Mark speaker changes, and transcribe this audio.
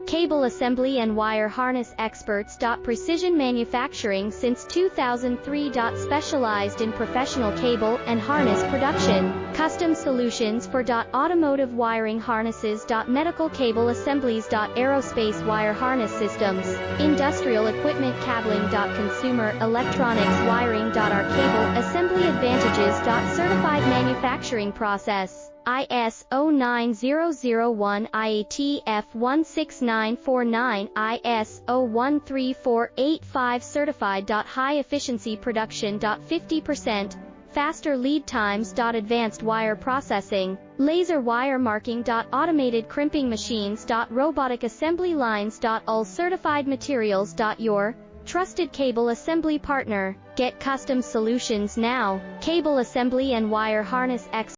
Speaker 1: Cable assembly and wire harness experts. Precision manufacturing since 2003. Specialized in professional cable and harness production. Custom solutions for automotive wiring harnesses. Medical cable assemblies. Aerospace wire harness systems. Industrial equipment cabling. Consumer electronics wiring. Our cable assembly advantages. Certified manufacturing process. ISO 9001 IATF 16949 ISO 13485 certified. High efficiency production. 50% faster lead times. Advanced wire processing, laser wire marking. Automated crimping machines. Robotic assembly lines. All certified materials. Your trusted cable assembly partner. Get custom solutions now. Cable assembly and wire harness experts.